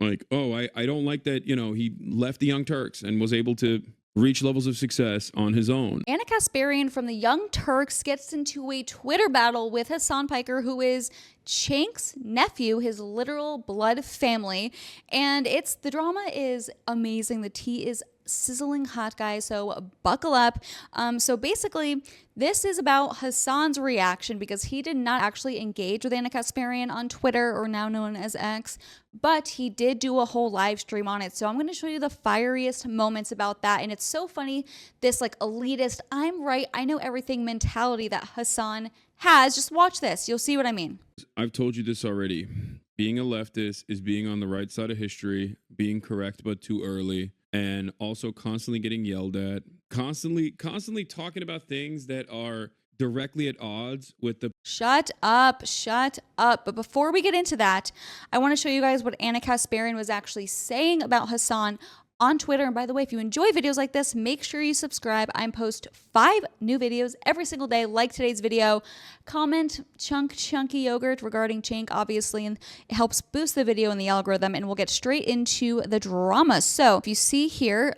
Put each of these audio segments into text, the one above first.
Like, oh, I don't like that, he left the Young Turks and was able to reach levels of success on his own. Anna Kasparian from the Young Turks gets into a Twitter battle with Hassan Piker, who is Cenk's nephew, his literal blood family. And the drama is amazing. The tea is sizzling hot, guys, so buckle up. So basically, this is about Hassan's reaction because he did not actually engage with Anna Kasparian on Twitter, or now known as X, but he did do a whole live stream on it. So I'm going to show you the fieriest moments about that. And it's so funny, this like elitist, I'm right, I know everything mentality that Hassan has. Just watch this. You'll see what I mean. I've told you this already. Being a leftist is being on the right side of history, being correct but too early, and also constantly getting yelled at, constantly talking about things that are directly at odds with the... Shut up. But before we get into that, I want to show you guys what Anna Kasparian was actually saying about Hassan on Twitter. And by the way, if you enjoy videos like this, make sure you subscribe. I post 5 new videos every single day, like today's video. Comment chunky yogurt regarding Cenk, obviously, and it helps boost the video in the algorithm. And we'll get straight into the drama. So if you see here,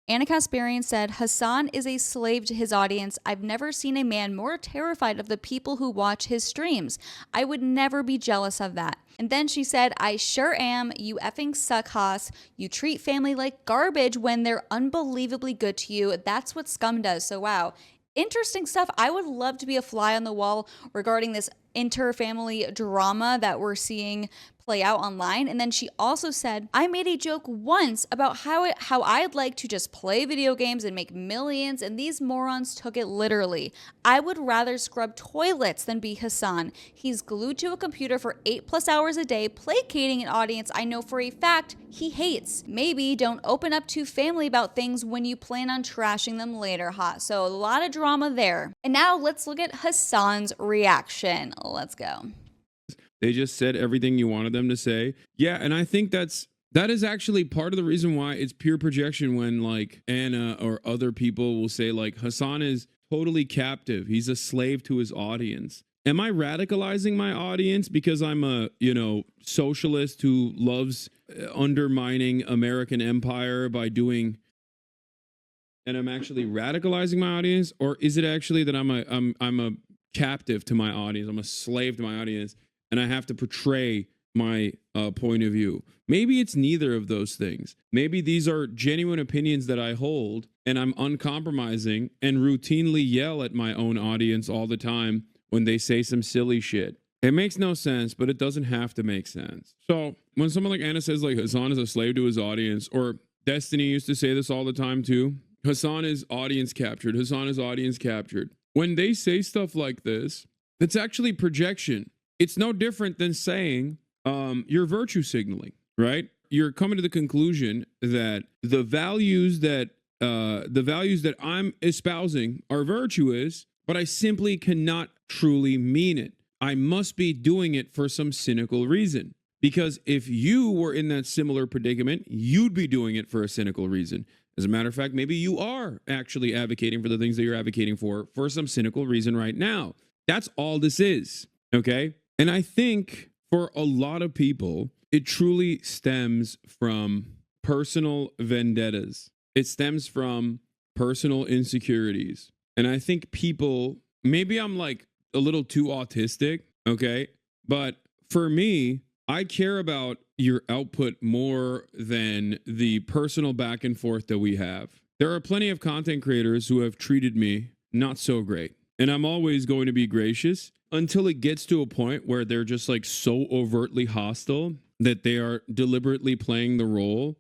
Anna Kasparian said, Hassan is a slave to his audience. I've never seen a man more terrified of the people who watch his streams. I would never be jealous of that. And then she said, I sure am. You effing suck, Haas. You treat family like garbage when they're unbelievably good to you. That's what scum does. So wow, interesting stuff. I would love to be a fly on the wall regarding this inter-family drama that we're seeing play out online. And then she also said, I made a joke once about how I'd like to just play video games and make millions, and these morons took it literally. I would rather scrub toilets than be Hassan. He's glued to a computer for 8+ hours a day, placating an audience I know for a fact he hates. Maybe don't open up to family about things when you plan on trashing them later, hot. So a lot of drama there. And now let's look at Hassan's reaction. Let's go. They just said everything you wanted them to say. Yeah, and I think that is actually part of the reason why it's pure projection when like Anna or other people will say like Hassan is totally captive. He's a slave to his audience. Am I radicalizing my audience because I'm a, socialist who loves undermining American empire by doing, and I'm actually radicalizing my audience? Or is it actually that I'm a captive to my audience? I'm a slave to my audience, and I have to portray my point of view. Maybe it's neither of those things. Maybe these are genuine opinions that I hold, and I'm uncompromising and routinely yell at my own audience all the time when they say some silly shit. It makes no sense, but it doesn't have to make sense. So when someone like Anna says like Hassan is a slave to his audience, or Destiny used to say this all the time too, Hassan is audience captured. Hassan is audience captured. When they say stuff like this, that's actually projection. It's no different than saying you're virtue signaling, right? You're coming to the conclusion that the values that I'm espousing are virtuous, but I simply cannot truly mean it. I must be doing it for some cynical reason. Because if you were in that similar predicament, you'd be doing it for a cynical reason. As a matter of fact, maybe you are actually advocating for the things that you're advocating for some cynical reason right now. That's all this is, okay? And I think for a lot of people, it truly stems from personal vendettas. It stems from personal insecurities. And I think people, maybe I'm like a little too autistic, okay? But for me, I care about your output more than the personal back and forth that we have. There are plenty of content creators who have treated me not so great. And I'm always going to be gracious until it gets to a point where they're just like so overtly hostile that they are deliberately playing the role.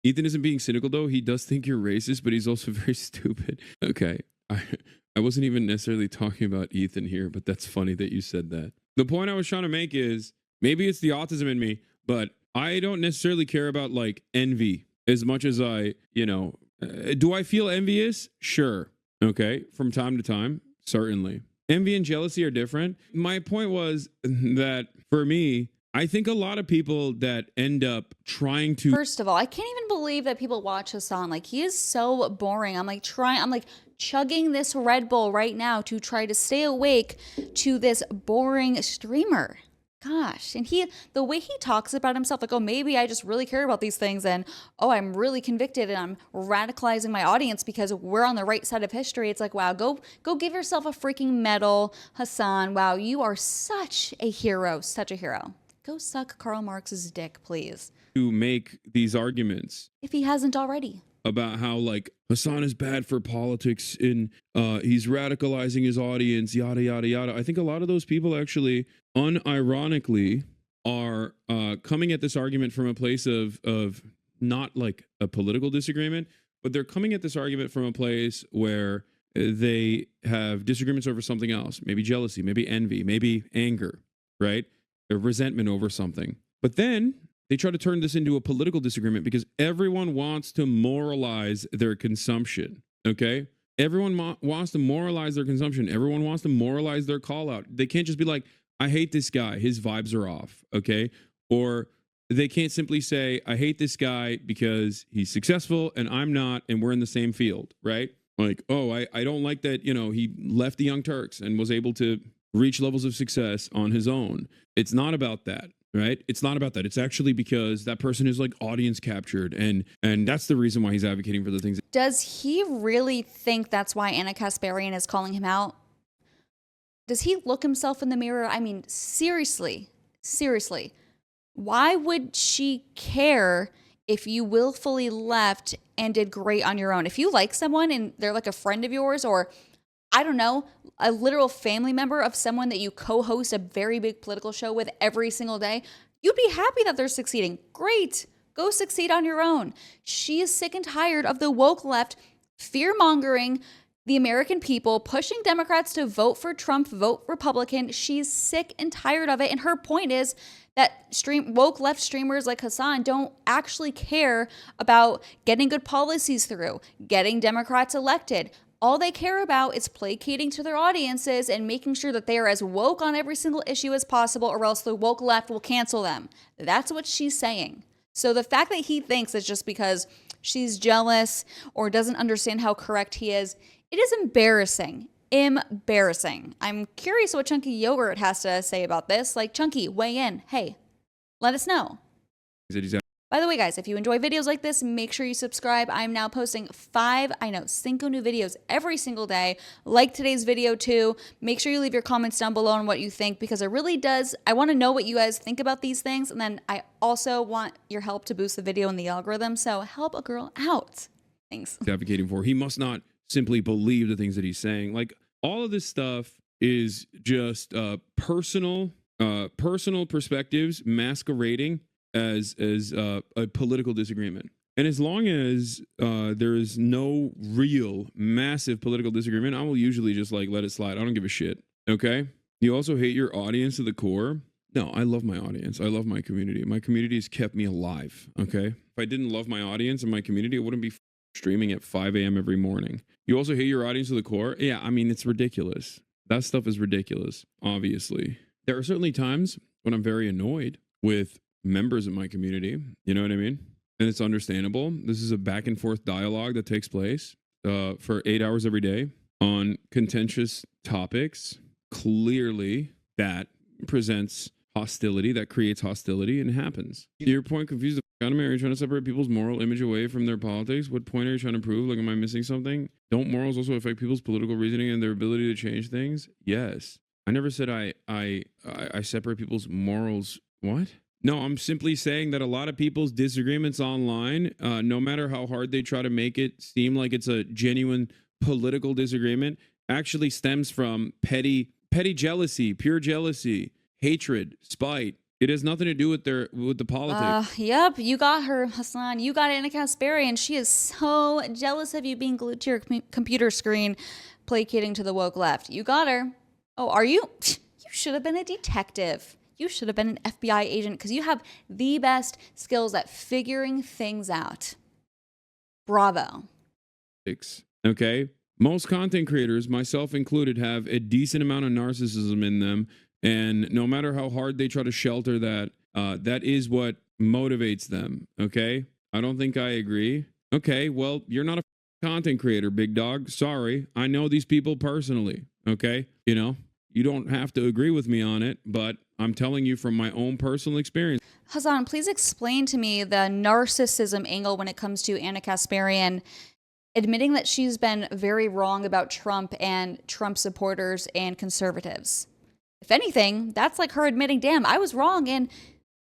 Ethan isn't being cynical though. He does think you're racist, but he's also very stupid. Okay. I wasn't even necessarily talking about Ethan here, but that's funny that you said that. The point I was trying to make is maybe it's the autism in me, but I don't necessarily care about like envy as much as do I feel envious? Sure. Okay. From time to time, certainly. Envy and jealousy are different. My point was that for me, I think a lot of people that end up trying to... First of all, I can't even believe that people watch Hassan. Like, he is so boring. I'm like chugging this Red Bull right now to try to stay awake to this boring streamer. Gosh, and the way he talks about himself, like, oh, maybe I just really care about these things, and oh, I'm really convicted, and I'm radicalizing my audience because we're on the right side of history. It's like, wow, go give yourself a freaking medal, Hassan. Wow, you are such a hero, such a hero. Go suck Karl Marx's dick, please. To make these arguments, if he hasn't already, about how like Hassan is bad for politics and he's radicalizing his audience, yada yada yada. I think a lot of those people actually unironically are coming at this argument from a place of not like a political disagreement, but they're coming at this argument from a place where they have disagreements over something else, maybe jealousy, maybe envy, maybe anger, right? Or resentment over something. But then they try to turn this into a political disagreement because everyone wants to moralize their consumption, okay? Everyone wants to moralize their consumption. Everyone wants to moralize their call out. They can't just be like, I hate this guy, his vibes are off, okay? Or they can't simply say, I hate this guy because he's successful and I'm not, and we're in the same field, right? Like, oh, I don't like that, you know, he left the Young Turks and was able to reach levels of success on his own. It's not about that. Right? It's not about that. It's actually because that person is like audience captured, and that's the reason why he's advocating for the things. Does he really think that's why Anna Kasparian is calling him out? Does he look himself in the mirror? I mean, seriously, why would she care if you willfully left and did great on your own? If you like someone and they're like a friend of yours, or I don't know, a literal family member of someone that you co-host a very big political show with every single day, you'd be happy that they're succeeding. Great. Go succeed on your own. She is sick and tired of the woke left fear-mongering the American people, pushing Democrats to vote for Trump, vote Republican. She's sick and tired of it. And her point is that woke left streamers like Hassan don't actually care about getting good policies through, getting Democrats elected. All they care about is placating to their audiences and making sure that they are as woke on every single issue as possible, or else the woke left will cancel them. That's what she's saying. So the fact that he thinks it's just because she's jealous or doesn't understand how correct he is, it is embarrassing. Embarrassing. I'm curious what Chunky Yogurt has to say about this. Like, Chunky, weigh in. Hey, let us know. By the way, guys, if you enjoy videos like this, make sure you subscribe. I'm now posting 5 new videos every single day. Like today's video too. Make sure you leave your comments down below on what you think, because it really does. I want to know what you guys think about these things. And then I also want your help to boost the video in the algorithm. So help a girl out. Thanks. Advocating for. He must not simply believe the things that he's saying. Like, all of this stuff is just personal perspectives masquerading as a political disagreement. And as long as there is no real massive political disagreement, I will usually just like let it slide. I don't give a shit. Okay? You also hate your audience to the core? No, I love my audience. I love my community. My community has kept me alive. Okay? If I didn't love my audience and my community, I wouldn't be streaming at 5 a.m. every morning. You also hate your audience to the core? Yeah, I mean, it's ridiculous. That stuff is ridiculous, obviously. There are certainly times when I'm very annoyed with members of my community, you know what I mean? And it's understandable. This is a back and forth dialogue that takes place for 8 hours every day on contentious topics. Clearly, that presents hostility, that creates hostility, and happens. To your point, confused the fuck out of me. Are you trying to separate people's moral image away from their politics? What point are you trying to prove? Like, am I missing something? Don't morals also affect people's political reasoning and their ability to change things? Yes. I never said I separate people's morals. What? No, I'm simply saying that a lot of people's disagreements online, no matter how hard they try to make it seem like it's a genuine political disagreement, actually stems from petty jealousy, pure jealousy, hatred, spite. It has nothing to do with the politics. Yep, you got her, Hassan. You got Anna Kasparian. She is so jealous of you being glued to your computer screen, placating to the woke left. You got her. Oh, are you? You should have been a detective. You should have been an FBI agent, because you have the best skills at figuring things out. Bravo. Okay? Most content creators, myself included, have a decent amount of narcissism in them. And no matter how hard they try to shelter that, that is what motivates them. Okay? I don't think I agree. Okay, well, you're not a content creator, big dog. Sorry. I know these people personally. Okay? You know? You don't have to agree with me on it, but I'm telling you from my own personal experience. Hassan, please explain to me the narcissism angle when it comes to Anna Kasparian admitting that she's been very wrong about Trump and Trump supporters and conservatives. If anything, that's like her admitting, damn, I was wrong, and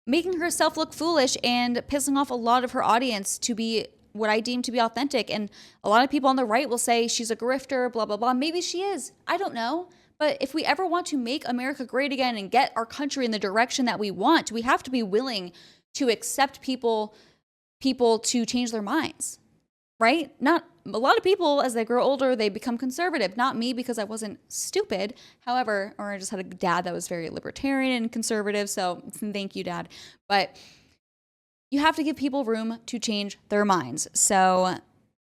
making herself look foolish and pissing off a lot of her audience to be what I deem to be authentic. And a lot of people on the right will say she's a grifter, blah, blah, blah. Maybe she is. I don't know. But if we ever want to make America great again and get our country in the direction that we want, we have to be willing to accept people to change their minds, right? Not a lot of people, as they grow older, they become conservative. Not me, because I wasn't stupid. However, or I just had a dad that was very libertarian and conservative. So thank you, Dad. But you have to give people room to change their minds. So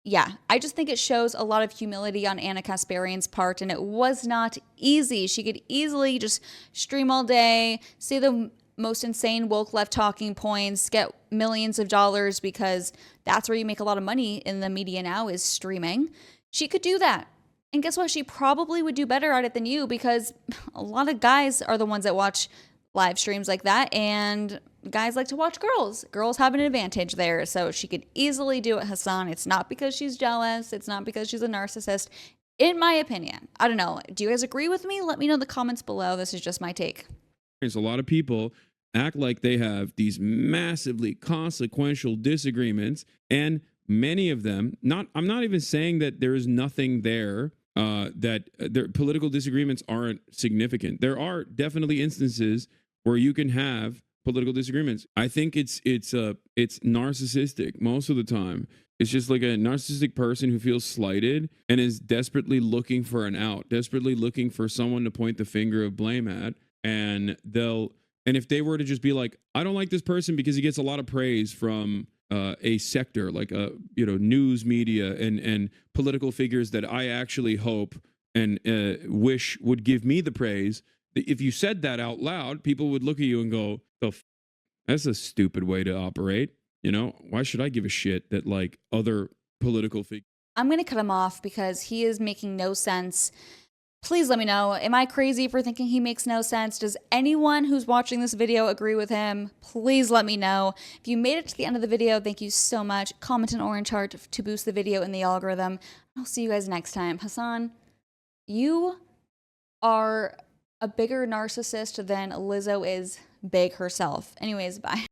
yeah, I just think it shows a lot of humility on Anna Kasparian's part, and it was not easy. She could easily just stream all day, say the most insane woke left talking points, get millions of dollars, because that's where you make a lot of money in the media now, is streaming. She could do that. And guess what? She probably would do better at it than you, because a lot of guys are the ones that watch live streams like that, and guys like to watch girls. Girls have an advantage there, so she could easily do it, Hassan. It's not because she's jealous. It's not because she's a narcissist, in my opinion. I don't know. Do you guys agree with me? Let me know in the comments below. This is just my take. A lot of people act like they have these massively consequential disagreements, and many of them, I'm not even saying that there is nothing there, that their political disagreements aren't significant. There are definitely instances where you can have political disagreements. I think it's narcissistic most of the time. It's just like a narcissistic person who feels slighted and is desperately looking for an out, desperately looking for someone to point the finger of blame at. And if they were to just be like, I don't like this person because he gets a lot of praise from a sector like news media and political figures that I actually hope and wish would give me the praise. If you said that out loud, people would look at you and go, that's a stupid way to operate. Why should I give a shit that like other political figures? I'm going to cut him off because he is making no sense. Please let me know. Am I crazy for thinking he makes no sense? Does anyone who's watching this video agree with him? Please let me know. If you made it to the end of the video, thank you so much. Comment an orange heart to boost the video in the algorithm. I'll see you guys next time. Hassan, you are a bigger narcissist than Lizzo is big herself. Anyways, bye.